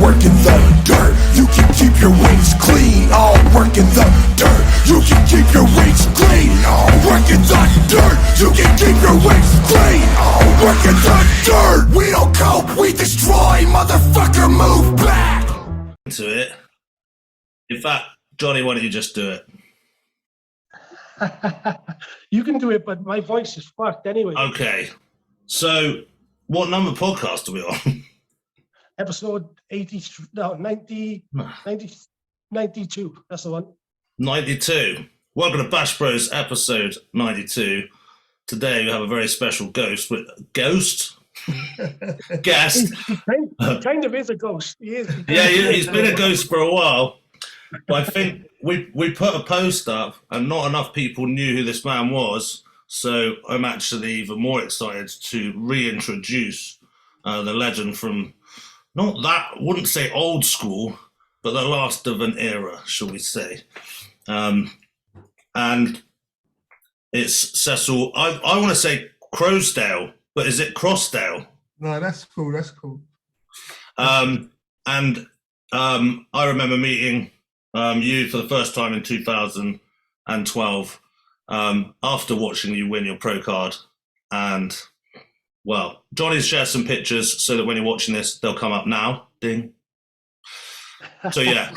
work in the dirt. You can keep your wings clean. All work in the dirt. You can keep your wings clean. All work in the dirt. You can keep your wings clean. All work in the dirt. We don't cope, we destroy. Motherfucker, move back. To it. In fact, Johnny, why don't you just do it? You can do it, but my voice is fucked anyway. Okay. So, what number podcast are we on? Episode 90, 92. That's the one. 92. Welcome to Bash Bros episode 92. Today we have a very special guest. Guest? He kind of is a ghost. He is. Yeah, he's been a ghost for a while. But I think we put a post up and not enough people knew who this man was. So I'm actually even more excited to reintroduce the legend from, not that, wouldn't say old school, but the last of an era, shall we say. And it's Cecil, I want to say Crossdale, but is it Crossdale? No, that's cool, that's cool. I remember meeting you for the first time in 2012 after watching you win your pro card. And, well, Johnny's shared some pictures so that when you're watching this, they'll come up now. Ding. So, yeah,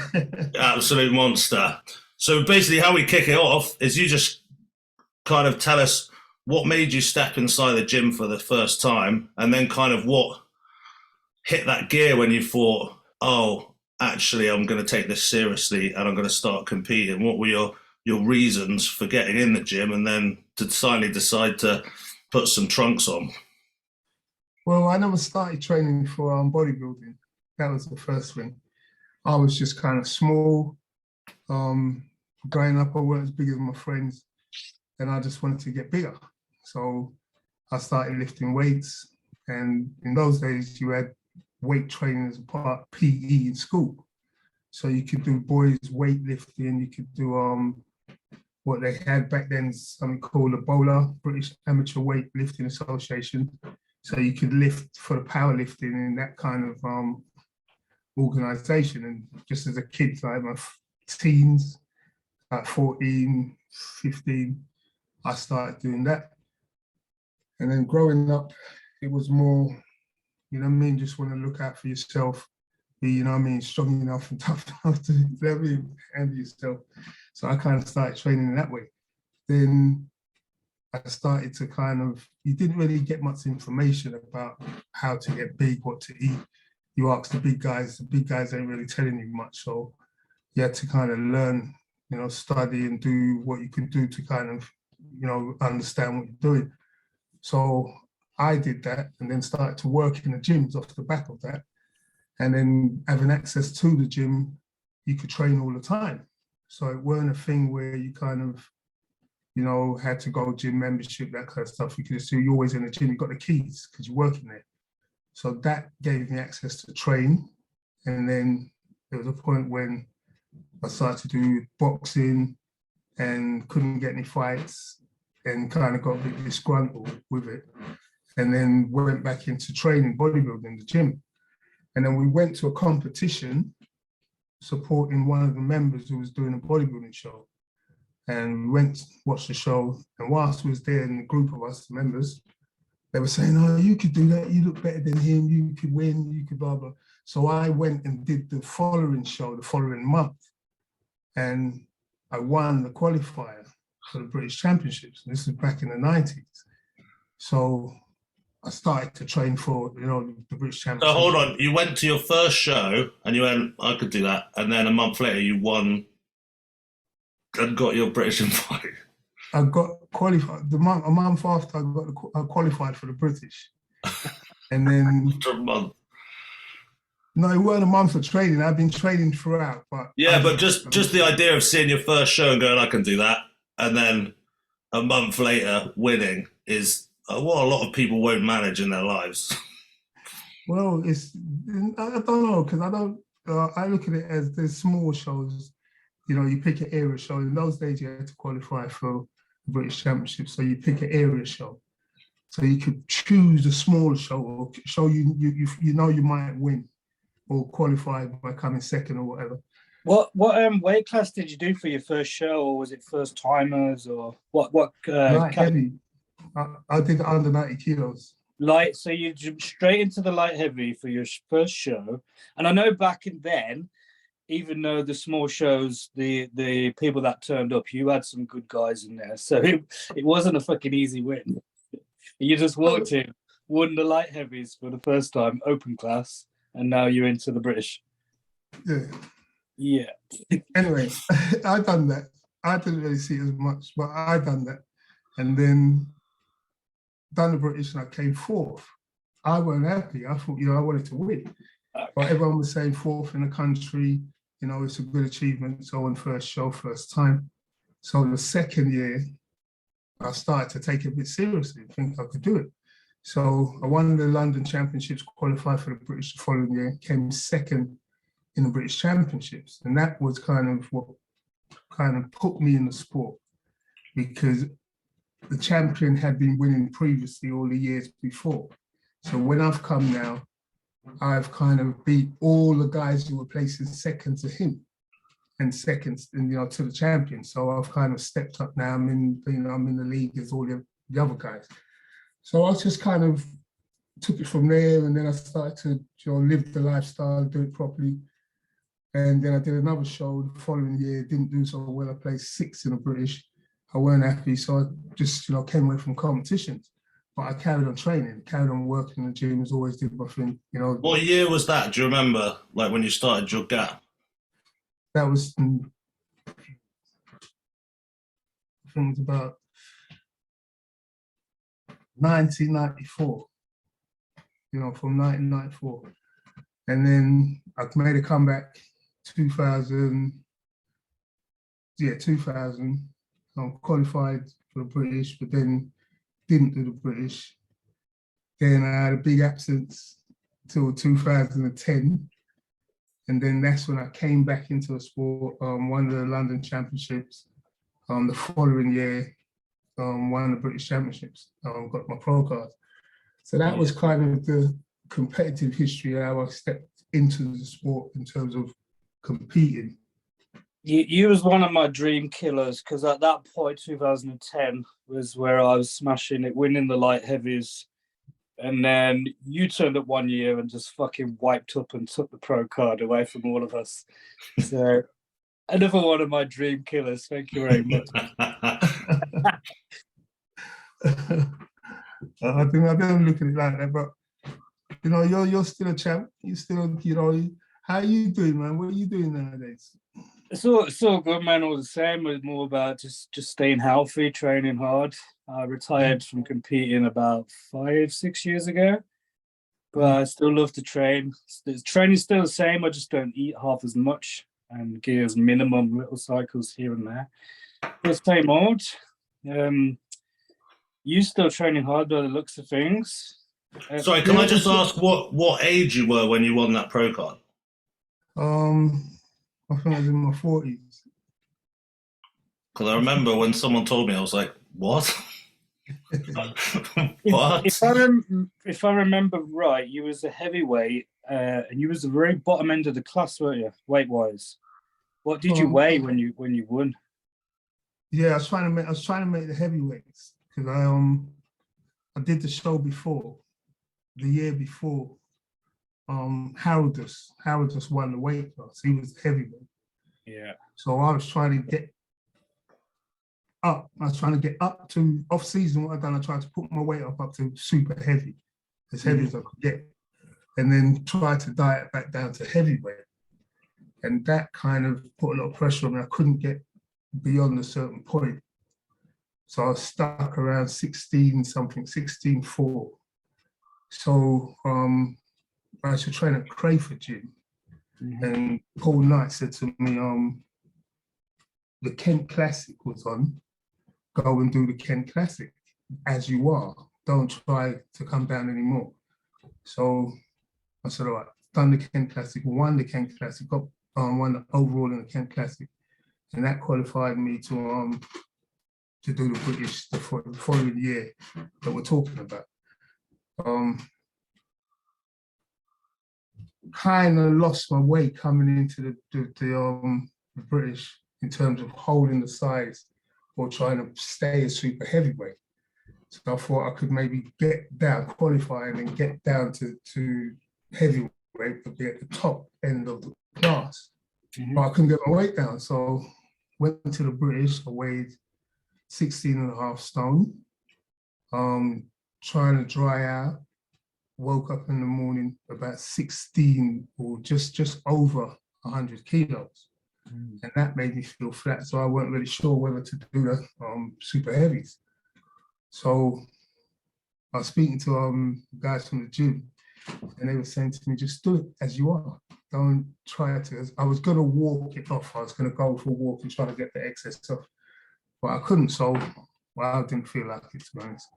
absolute monster. So basically how we kick it off is you just kind of tell us what made you step inside the gym for the first time, and then kind of what hit that gear when you thought, oh, actually, I'm going to take this seriously and I'm going to start competing. What were your reasons for getting in the gym and then to finally decide to put some trunks on? Well, I never started training for bodybuilding. That was the first thing. I was just kind of small. Growing up, I wasn't as big as my friends, and I just wanted to get bigger. So I started lifting weights, and in those days, you had weight training as a part of PE in school. So you could do boys weightlifting, you could do what they had back then, something called the BOLA, British Amateur Weightlifting Association. So you could lift for the powerlifting in that kind of organization. And just as a kid, like my teens, at 14, 15, I started doing that. And then growing up, it was more, you know what I mean, just want to look out for yourself, be, you know what I mean, strong enough and tough enough to, you know what I mean, handle yourself. So I kind of started training in that way. Then I started to kind of, you didn't really get much information about how to get big, what to eat. You ask the big guys ain't really telling you much. So you had to kind of learn, you know, study and do what you could do to kind of, you know, understand what you're doing. So I did that and then started to work in the gyms off the back of that. And then having access to the gym, you could train all the time. So it weren't a thing where you kind of, you know, had to go gym membership, that kind of stuff. You could just do, you're always in the gym, you've got the keys because you're working there. So that gave me access to train. And then there was a point when I started to do boxing and couldn't get any fights and kind of got a bit disgruntled with it. And then went back into training bodybuilding in the gym. And then we went to a competition supporting one of the members who was doing a bodybuilding show. And we went to watch the show. And whilst we was there in the group of us, the members, they were saying, oh, you could do that. You look better than him. You could win. You could blah, blah. So I went and did the following show the following month. And I won the qualifier for the British Championships. This was back in the 90s. So I started to train for, you know, the British Championships. So hold on, you went to your first show and you went, I could do that. And then a month later you won and got your British invite. I got qualified, a month after I qualified for the British. And then... After a month. No, it weren't a month of training. I've been training throughout, but but just the idea of seeing your first show and going, I can do that, and then a month later winning is what a lot of people won't manage in their lives. Well, I don't know, because I look at it as there's small shows. You know, you pick an area show. In those days, you had to qualify for the British Championship, so you pick an area show. So you could choose a small show or show you know you might win. or qualified by coming second or whatever. What weight class did you do for your first show, or was it first timers, or what? Light heavy. I did under 90 kilos. Light, so you jumped straight into the light heavy for your first show. And I know back in then, even though the small shows, the people that turned up, you had some good guys in there. So it wasn't a fucking easy win. You just walked in, won the light heavies for the first time, open class, and now you're into the British. Yeah. Yeah. Anyway, I done that. I didn't really see it as much, but I done that. And then done the British and I came fourth. I wasn't happy. I thought, I wanted to win. But everyone was saying fourth in the country, it's a good achievement. So on first show, first time. So the second year, I started to take it a bit seriously, think I could do it. So I won the London Championships, qualified for the British the following year, came second in the British Championships. And that was kind of what kind of put me in the sport, because the champion had been winning previously all the years before. So when I've come now, I've kind of beat all the guys who were placing second to him and seconds, to the champion. So I've kind of stepped up now. I'm in the league as all the other guys. So I just kind of took it from there, and then I started to live the lifestyle, do it properly. And then I did another show the following year, didn't do so well. I placed sixth in the British. I weren't happy, so I just, came away from competitions. But I carried on training, carried on working in the gym, as always did my thing, What year was that? Do you remember, like when you started your gap? That was, I think it was about 1994, from 1994. And then I made a comeback 2000. Qualified for the British, but then didn't do the British. Then I had a big absence till 2010. And then that's when I came back into the sport, won the London Championships. The following year, won the British Championships, got my pro card. So that was kind of the competitive history, how I stepped into the sport in terms of competing. You was one of my dream killers, because at that point, 2010 was where I was smashing it, winning the light heavies. And then you turned up one year and just fucking wiped up and took the pro card away from all of us. So another one of my dream killers. Thank you very much. I don't look at it like that, but you're still a champ. You still, how are you doing, man? What are you doing nowadays? It's all good, man. All the same. It's more about just staying healthy, training hard. I retired from competing about 5-6 years ago, but I still love to train. The training's still the same. I just don't eat half as much and gears minimum little cycles here and there. But same old. You still training hard by the looks of things. Sorry, can I just ask what age you were when you won that pro card? I think I was in my 40s. Because I remember when someone told me, I was like, what? What? If I remember right, you was a heavyweight, and you was the very bottom end of the class, weren't you, weight-wise? What did you weigh when you won? Yeah, I was trying to make the heavyweights, because I did the show before, the year before. Harold just won the weight class. He was heavyweight. Yeah. So I was trying to get up. I was trying to get up to off season. What I've done, I tried to put my weight up to super heavy, as heavy as I could get, and then try to diet back down to heavyweight. And that kind of put a lot of pressure on me. I couldn't get beyond a certain point. So I was stuck around 16.4. So I used to train at Crayford Gym, and Paul Knight said to me, the Kent Classic was on, go and do the Kent Classic as you are, don't try to come down anymore. So I said, all right, done the Kent Classic, won the Kent Classic, got won overall in the Kent Classic, and that qualified me to do the British the following year that we're talking about. kind of lost my way coming into the British in terms of holding the size or trying to stay a super heavyweight. So I thought I could maybe get down, qualify, and then get down to heavyweight, but be at the top end of the class. But I couldn't get my weight down. So went to the British, I weighed 16.5 stone, trying to dry out. Woke up in the morning about 16 or just over 100 kilos. And that made me feel flat. So I weren't really sure whether to do the super heavies. So I was speaking to guys from the gym, and they were saying to me, just do it as you are. Don't try to. I was going to walk it off. I was going to go for a walk and try to get the excess off, but I couldn't. So I didn't feel like it, to be honest.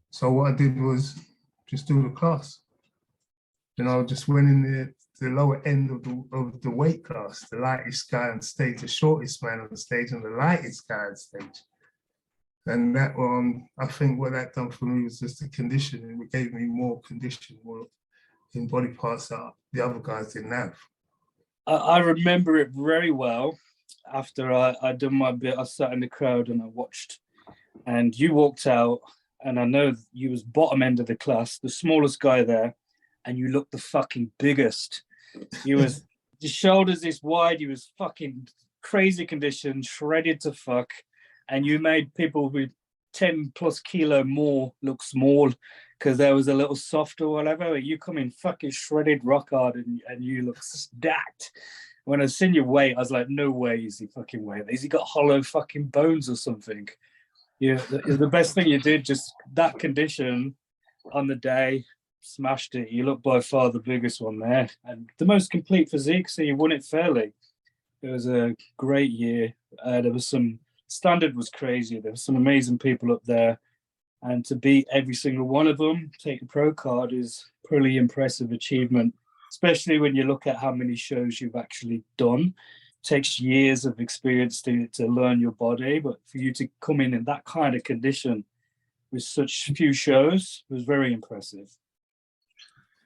So what I did was just do the class. And I just went in the lower end of the weight class, the lightest guy on stage, the shortest man on the stage, and the lightest guy on stage. And that I think what that done for me was just the conditioning. It gave me more condition, more in body parts that the other guys didn't have. I remember it very well. After I done my bit, I sat in the crowd and I watched, and you walked out, and I know you was bottom end of the class, the smallest guy there, and you looked the fucking biggest. You was your shoulders this wide, you was fucking crazy condition, shredded to fuck, and you made people with 10 plus kilo more look small because there was a little soft or whatever. You come in fucking shredded rock hard and you look stacked. When I seen your weight, I was like, no way is he fucking weight. Has he got hollow fucking bones or something? Yeah, the best thing you did, just that condition on the day, smashed it. You look by far the biggest one there, and the most complete physique, so you won it fairly. It was a great year. There was some standard was crazy. There were some amazing people up there, and to beat every single one of them, take a pro card, is pretty impressive achievement, especially when you look at how many shows you've actually done. It takes years of experience to learn your body, but for you to come in that kind of condition with such few shows was very impressive.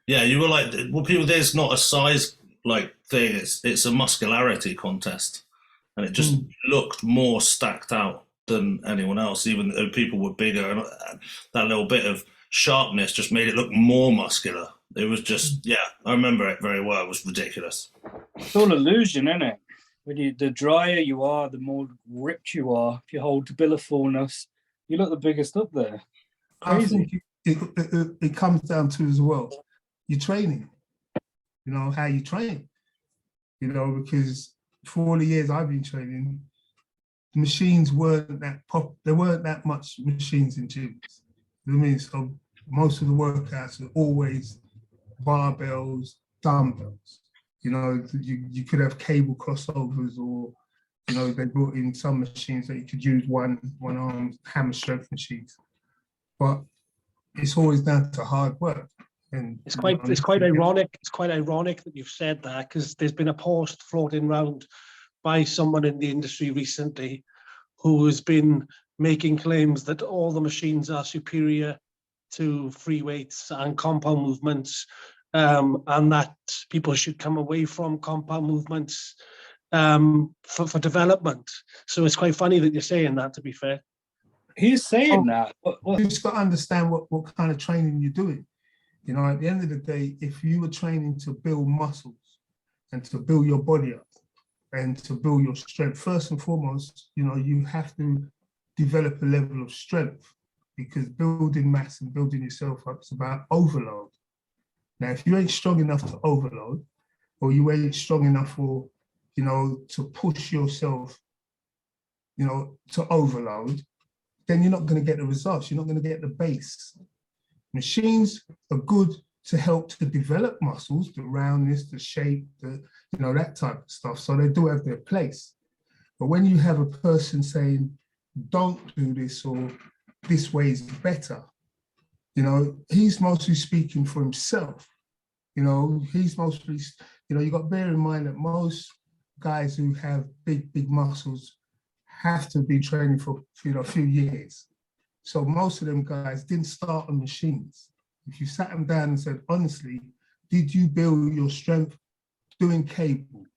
Yeah, you were like, well, people, there's not a size like thing. It's a muscularity contest, and it just looked more stacked out than anyone else. Even though people were bigger, and that little bit of sharpness just made it look more muscular. It was just, yeah, I remember it very well. It was ridiculous. It's all illusion, isn't it? When the drier you are, the more ripped you are. If you hold the bill of fullness, you look the biggest up there. Crazy. I think it comes down to as well your training, you know, how you train, you know, because for all the years I've been training, the machines weren't that there weren't that much machines in gyms. You know what I mean? So most of the workouts are always barbells, dumbbells. You know, you could have cable crossovers, or, you know, they brought in some machines that you could use one arm hammer strength machines. But it's always down to hard work. And it's quite ironic. It's quite ironic that you've said that, because there's been a post floating around by someone in the industry recently who has been making claims that all the machines are superior to free weights and compound movements, and that people should come away from compound movements for development. So it's quite funny that you're saying that, to be fair. He's saying that. You just got to understand what kind of training you're doing. You know, at the end of the day, if you were training to build muscles and to build your body up and to build your strength, first and foremost, you know, you have to develop a level of strength, because building mass and building yourself up is about overload. Now, if you ain't strong enough to overload, or you ain't strong enough for, you know, to push yourself, you know, to overload, then you're not going to get the results. You're not going to get the base. Machines are good to help to develop muscles, the roundness, the shape, you know, that type of stuff. So they do have their place. But when you have a person saying, don't do this, or this way is better, you know, he's mostly speaking for himself. You know, he's mostly, you know, you got to bear in mind that most guys who have big muscles have to be training for, you know, a few years. So most of them guys didn't start on machines. If you sat them down and said, honestly, did you build your strength doing cables?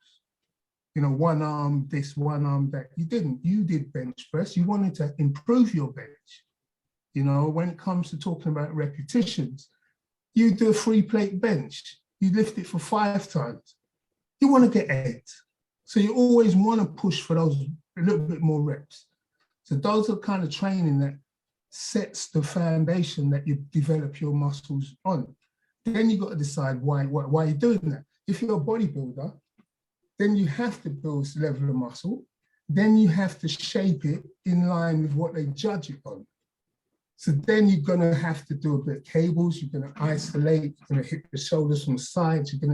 You know, one arm this, one arm that. You didn't. You did bench press. You wanted to improve your bench. You know, when it comes to talking about repetitions, you do a 3-plate bench. You lift it for 5 times. You want to get 8. So you always want to push for those a little bit more reps. So those are kind of training that sets the foundation that you develop your muscles on. Then you got to decide why you're doing that. If you're a bodybuilder, then you have to build this level of muscle. Then you have to shape it in line with what they judge it on. So then you're going to have to do a bit of cables. You're going to isolate. You're going to hit the shoulders from the sides. You're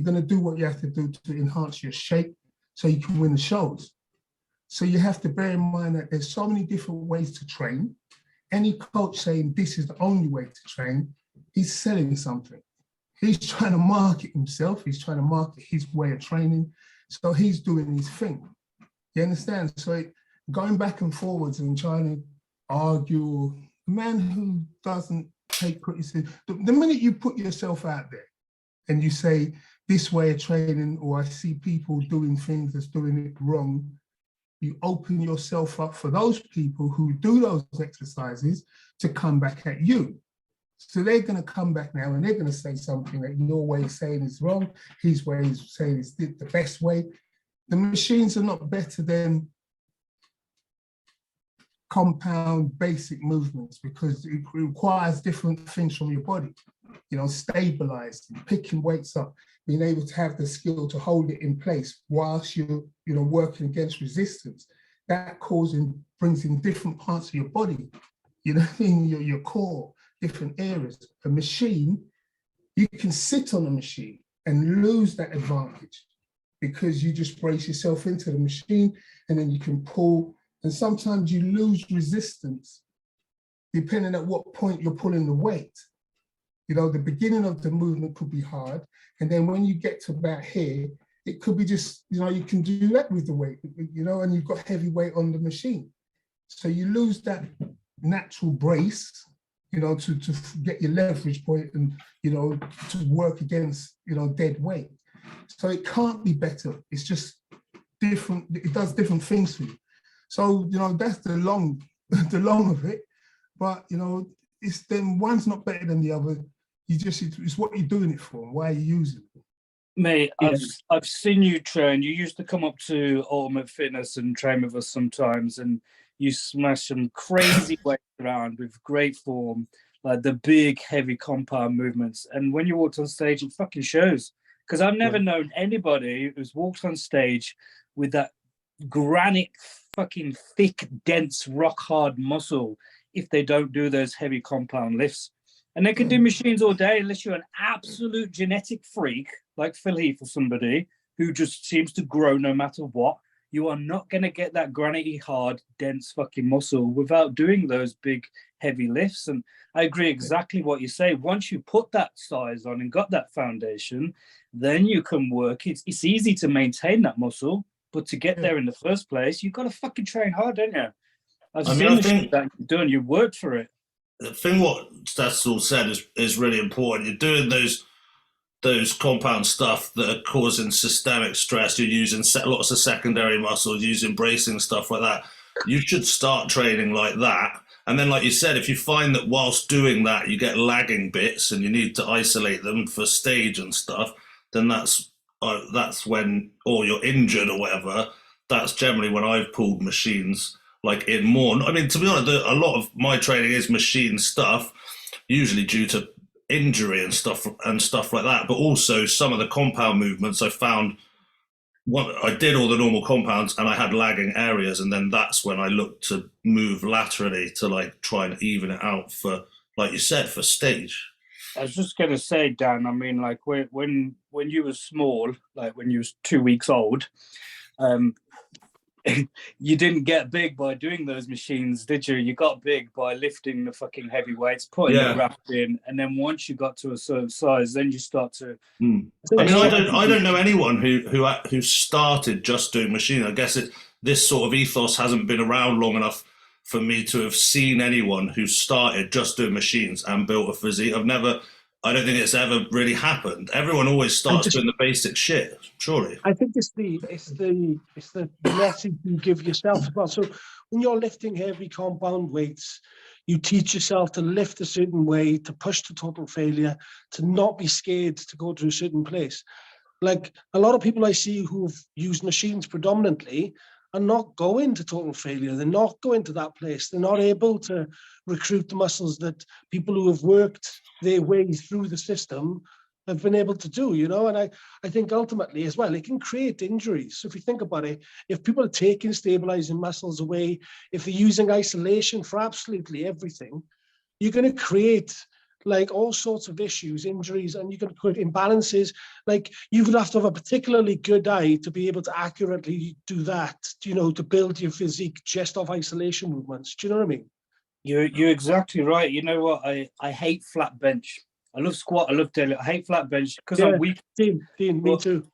going to do what you have to do to enhance your shape so you can win the shows. So you have to bear in mind that there's so many different ways to train. Any coach saying this is the only way to train, he's selling something. He's trying to market himself. He's trying to market his way of training. So he's doing his thing. You understand? So going back and forwards and trying to argue, a man who doesn't take criticism, the minute you put yourself out there and you say this way of training, or I see people doing things that's doing it wrong, you open yourself up for those people who do those exercises to come back at you. So they're going to come back now and they're going to say something that your way of saying is wrong, his way of saying is the best way. The machines are not better than compound basic movements because it requires different things from your body. You know, stabilizing, picking weights up, being able to have the skill to hold it in place whilst you're, working against resistance. That brings in different parts of your body, your core, different areas. A machine, you can sit on a machine and lose that advantage because you just brace yourself into the machine and then you can pull. And sometimes you lose resistance depending at what point you're pulling the weight. The beginning of the movement could be hard. And then when you get to about here, it could be just, you can do that with the weight, and you've got heavy weight on the machine. So you lose that natural brace, to get your leverage point and, to work against, dead weight. So it can't be better. It's just different. It does different things for you. So, that's the long of it. But, it's then one's not better than the other. It's what you're doing it for. Why are you using it? Mate, I've seen you train. You used to come up to Ultimate Fitness and train with us sometimes, and you smash some crazy weights around with great form, like the big, heavy compound movements. And when you walked on stage, it fucking shows. Because I've never known anybody who's walked on stage with that granite, fucking thick, dense, rock hard muscle if they don't do those heavy compound lifts. And they can do machines all day unless you're an absolute genetic freak like Phil Heath or somebody who just seems to grow no matter what. You are not going to get that granite hard, dense fucking muscle without doing those big, heavy lifts. And I agree exactly what you say. Once you put that size on and got that foundation, then you can work. It's easy to maintain that muscle, but to get there in the first place, you've got to fucking train hard, don't you? I think that you've done. You worked for it. The thing what Cecil said is really important. You're doing those compound stuff that are causing systemic stress. You're using lots of secondary muscles, using bracing, stuff like that. You should start training like that. And then, like you said, if you find that whilst doing that, you get lagging bits and you need to isolate them for stage and stuff, then that's when, or you're injured or whatever, that's generally when I've pulled machines like in more. I mean, to be honest, a lot of my training is machine stuff, usually due to injury and stuff like that. But also some of the compound movements I found, I did all the normal compounds and I had lagging areas, and then that's when I looked to move laterally to like try and even it out for, like you said, for stage. I was just going to say, Dan, I mean, like when you were small, like when you was 2 weeks old, you didn't get big by doing those machines, did you? You got big by lifting the fucking heavy weights, putting the graft in, and then once you got to a certain size, then you start to. I mean, I don't know anyone who started just doing machine. I guess this sort of ethos hasn't been around long enough for me to have seen anyone who started just doing machines and built a physique. I don't think it's ever really happened. Everyone always starts doing the basic shit, surely. I think it's the message you give yourself as well. So when you're lifting heavy compound weights, you teach yourself to lift a certain way, to push to total failure, to not be scared to go to a certain place. Like a lot of people I see who've used machines predominantly are not going to total failure. They're not going to that place. They're not able to recruit the muscles that people who have worked their way through the system have been able to do, you know. And I think ultimately as well, it can create injuries. So if you think about it, if people are taking stabilizing muscles away, if they're using isolation for absolutely everything, you're going to create like all sorts of issues, injuries, and you can create imbalances. Like you would have to have a particularly good eye to be able to accurately do that, you know, to build your physique just off isolation movements. Do you know what I mean? You're exactly right. You know what? I hate flat bench. I love squat. I love deadlift. I hate flat bench because I'm weak. Dean, me too.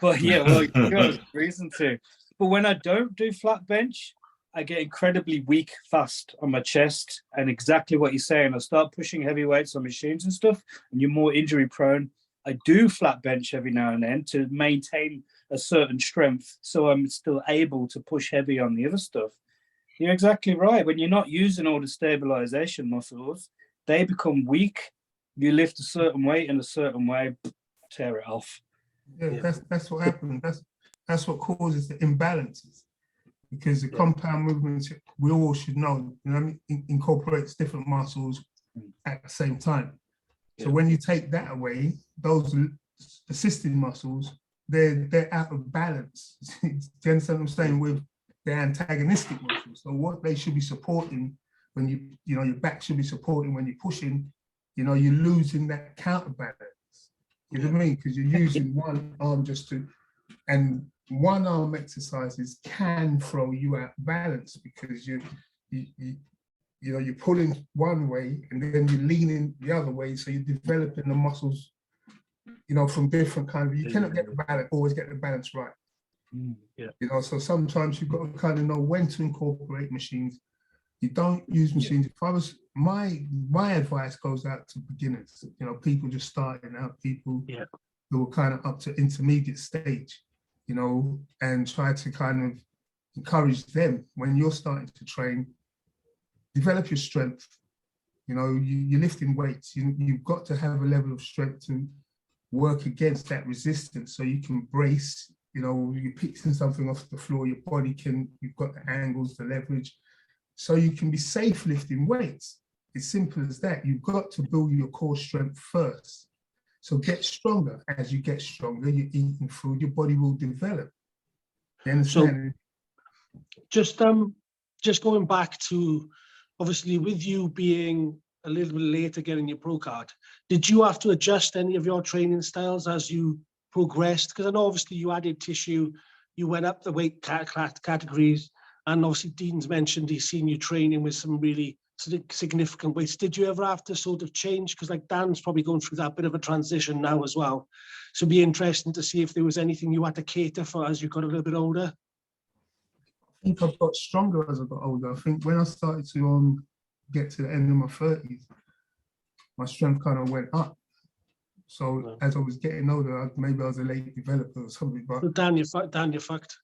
But yeah, well, good reason to. But when I don't do flat bench, I get incredibly weak fast on my chest. And exactly what you're saying, I start pushing heavy weights on machines and stuff, and you're more injury prone. I do flat bench every now and then to maintain a certain strength, so I'm still able to push heavy on the other stuff. You're exactly right. When you're not using all the stabilization muscles, they become weak. You lift a certain weight in a certain way, tear it off. Yeah, that's what happens. That's what causes the imbalances. Because the compound movements, we all should know, you know, incorporates different muscles at the same time. So when you take that away, those assisting muscles, they're out of balance. Do you understand what I'm saying? With the antagonistic muscles. So what they should be supporting when you know, your back should be supporting when you're pushing, you know, you're losing that counterbalance. You know what I mean? Because you're using one arm just to, and one arm exercises can throw you out balance because you know, you're pulling one way and then you're leaning the other way, so you're developing the muscles, you know, from different kind of. You cannot get the balance, always get the balance right. You know, so sometimes you've got to kind of know when to incorporate machines. You don't use machines. If I was, my advice goes out to beginners. You know, people just starting out, people who are kind of up to intermediate stage. You know, and try to kind of encourage them when you're starting to train, develop your strength. You know, you're lifting weights. You've got to have a level of strength to work against that resistance so you can brace. You know, you're picking something off the floor, your body can, you've got the angles, the leverage, so you can be safe lifting weights. It's simple as that. You've got to build your core strength first. So get stronger. As you get stronger, you're eating food, your body will develop. You understand? So just going back to, obviously with you being a little bit later getting your pro card, did you have to adjust any of your training styles as you progressed? Because I know obviously you added tissue, you went up the weight categories, and obviously Dean's mentioned he's seen you training with some really significant weights. Did you ever have to sort of change? Because like Dan's probably going through that bit of a transition now as well. So it'd be interesting to see if there was anything you had to cater for as you got a little bit older. I think I've got stronger as I got older. I think when I started to get to the end of my 30s, my strength kind of went up. So as I was getting older, maybe I was a late developer or something. But so Dan, you're fucked.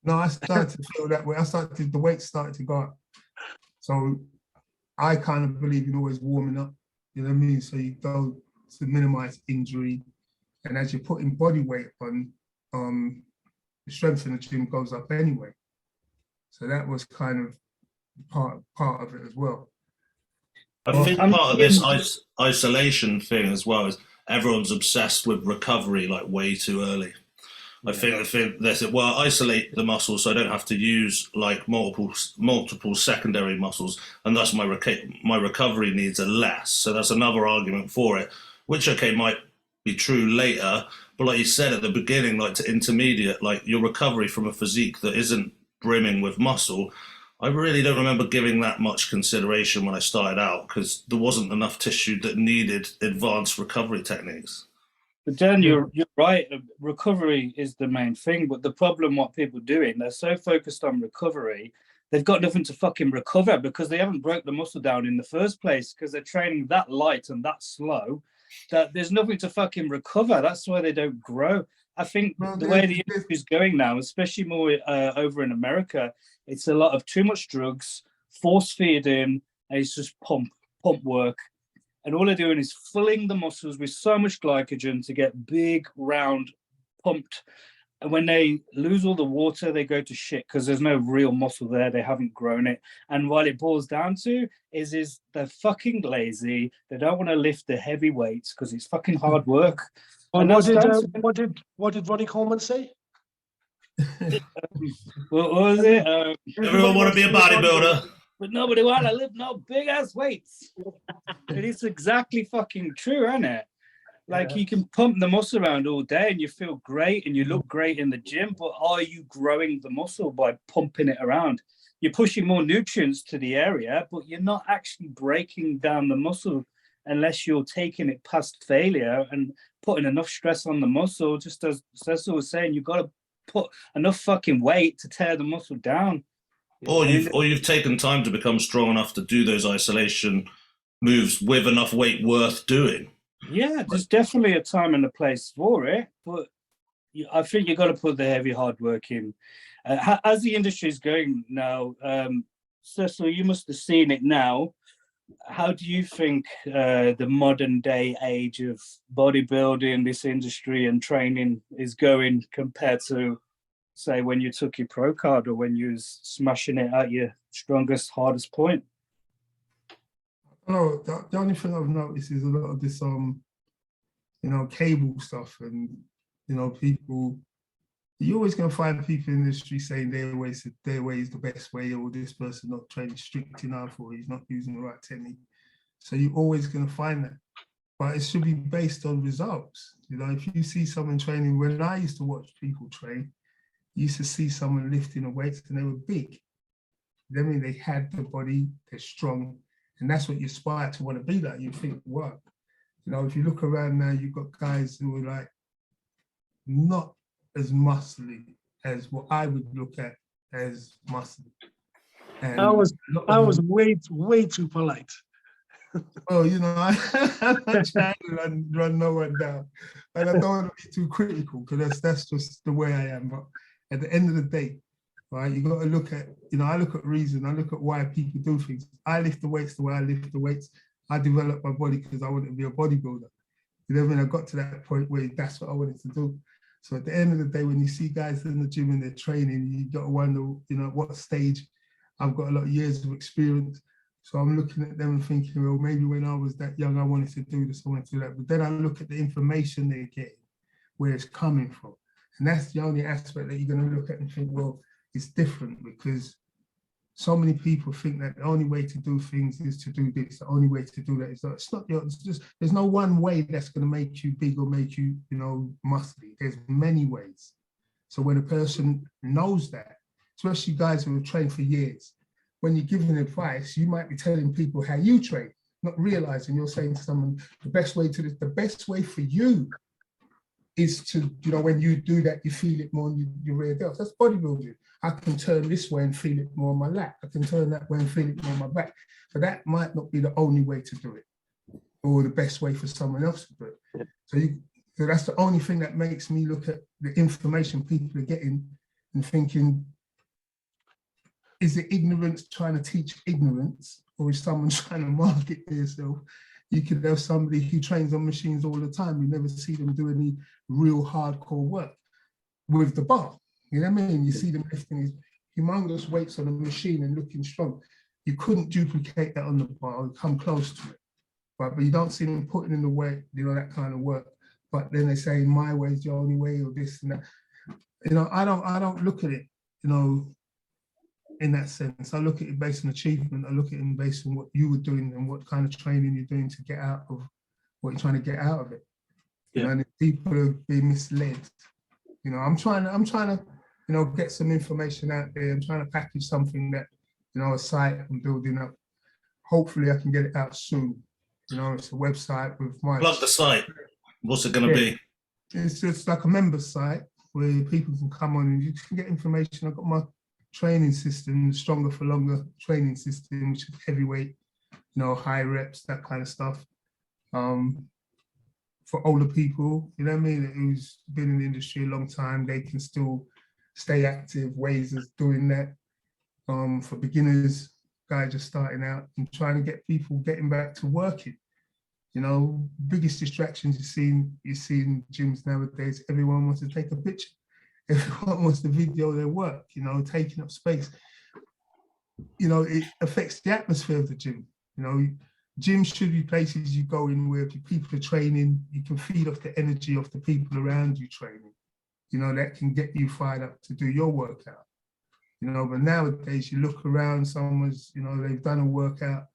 No, I started to feel that way. The weight started to go up. So I kind of believe in always warming up, you know what I mean? So you go to minimize injury. And as you're putting body weight on, the strength in the gym goes up anyway. So that was kind of part of it as well. I think part of this isolation thing as well is everyone's obsessed with recovery like way too early. I think they said, well, isolate the muscles so I don't have to use like multiple secondary muscles, and thus my recovery needs are less. So that's another argument for it, which might be true later, but like you said at the beginning, like to intermediate, like your recovery from a physique that isn't brimming with muscle, I really don't remember giving that much consideration when I started out because there wasn't enough tissue that needed advanced recovery techniques. But Dan, you're right. Recovery is the main thing. But the problem, what people are doing, they're so focused on recovery, they've got nothing to fucking recover because they haven't broke the muscle down in the first place because they're training that light and that slow that there's nothing to fucking recover. That's why they don't grow. I think the way the industry is going now, especially more over in America, it's a lot of too much drugs, force feeding, and it's just pump work. And all they're doing is filling the muscles with so much glycogen to get big, round, pumped. And when they lose all the water, they go to shit because there's no real muscle there. They haven't grown it. And what it boils down to is they're fucking lazy. They don't want to lift the heavy weights because it's fucking hard work. And what did Ronnie Coleman say? What was it? Everyone want to be a bodybuilder. But nobody want to lift no big ass weights. And it's exactly fucking true, isn't it? Like you can pump the muscle around all day and you feel great and you look great in the gym, but are you growing the muscle by pumping it around? You're pushing more nutrients to the area, but you're not actually breaking down the muscle unless you're taking it past failure and putting enough stress on the muscle. Just as Cecil was saying, you've got to put enough fucking weight to tear the muscle down. Or you've taken time to become strong enough to do those isolation moves with enough weight worth doing. Yeah, there's definitely a time and a place for it, but I think you've got to put the heavy hard work in. As the industry is going now, Cecil, you must have seen it now. How do you think the modern day age of bodybuilding, this industry and training is going compared to, say, when you took your pro card or when you was smashing it at your strongest, hardest point? No, the only thing I've noticed is a lot of this, cable stuff, and people. You're always going to find people in the industry saying their way is the best way, or this person not training strict enough, or he's not using the right technique. So you're always going to find that, but it should be based on results. If you see someone training, when I used to watch people train, you used to see someone lifting the weights and they were big. I mean, they had the body, they're strong. And that's what you aspire to want to be like. You think, wow. If you look around now, you've got guys who are like not as muscly as what I would look at as muscly. And I was way too polite. Well, I'm trying to run no one down. And I don't want to be too critical because that's just the way I am. But at the end of the day, right, you got to look at, I look at reason, I look at why people do things. I lift the weights the way I lift the weights. I developed my body because I wanted to be a bodybuilder. I got to that point where that's what I wanted to do. So at the end of the day, when you see guys in the gym and they're training, you got to wonder, what stage. I've got a lot of years of experience. So I'm looking at them and thinking, well, maybe when I was that young, I wanted to do this, I wanted to do that. But then I look at the information they're getting, where it's coming from. And that's the only aspect that you're going to look at and think, well, it's different, because so many people think that the only way to do things is to do this. The only way to do that is that. It's not. It's just, there's no one way that's going to make you big or make you, muscly. There's many ways. So when a person knows that, especially guys who have trained for years, when you're giving advice, you might be telling people how you train, not realizing you're saying to someone, the best way for you is to, when you do that, you feel it more in your rear delts. That's bodybuilding. I can turn this way and feel it more on my lat. I can turn that way and feel it more on my back. But that might not be the only way to do it, or the best way for someone else to do it. So that's the only thing that makes me look at the information people are getting and thinking, is it ignorance trying to teach ignorance, or is someone trying to market themselves? You could have somebody who trains on machines all the time. You never see them do any real hardcore work with the bar. You know what I mean? You see them lifting these humongous weights on a machine and looking strong. You couldn't duplicate that on the bar or come close to it. But you don't see them putting in the weight, that kind of work. But then they say, my way is the only way, or this and that. I don't look at it, in that sense. I look at it based on achievement. I look at it based on what you were doing and what kind of training you're doing to get out of what you're trying to get out of it. Yeah. And if people are being misled, I'm trying to, get some information out there. I'm trying to package something that, a site I'm building up. Hopefully I can get it out soon. It's a website with my... Plug the site. What's it going to be? It's just like a member site where people can come on and you can get information. I've got my training system, the stronger for longer training system, which is heavyweight, high reps, that kind of stuff. For older people, you know what I mean, who's been in the industry a long time, they can still stay active, ways of doing that. For beginners, guys just starting out and trying to get people getting back to working. Biggest distractions you see in gyms nowadays, everyone wants to take a picture. Everyone wants to video their work, taking up space. It affects the atmosphere of the gym. Gyms should be places you go in where people are training, you can feed off the energy of the people around you training. That can get you fired up to do your workout. But nowadays you look around, someone's, they've done a workout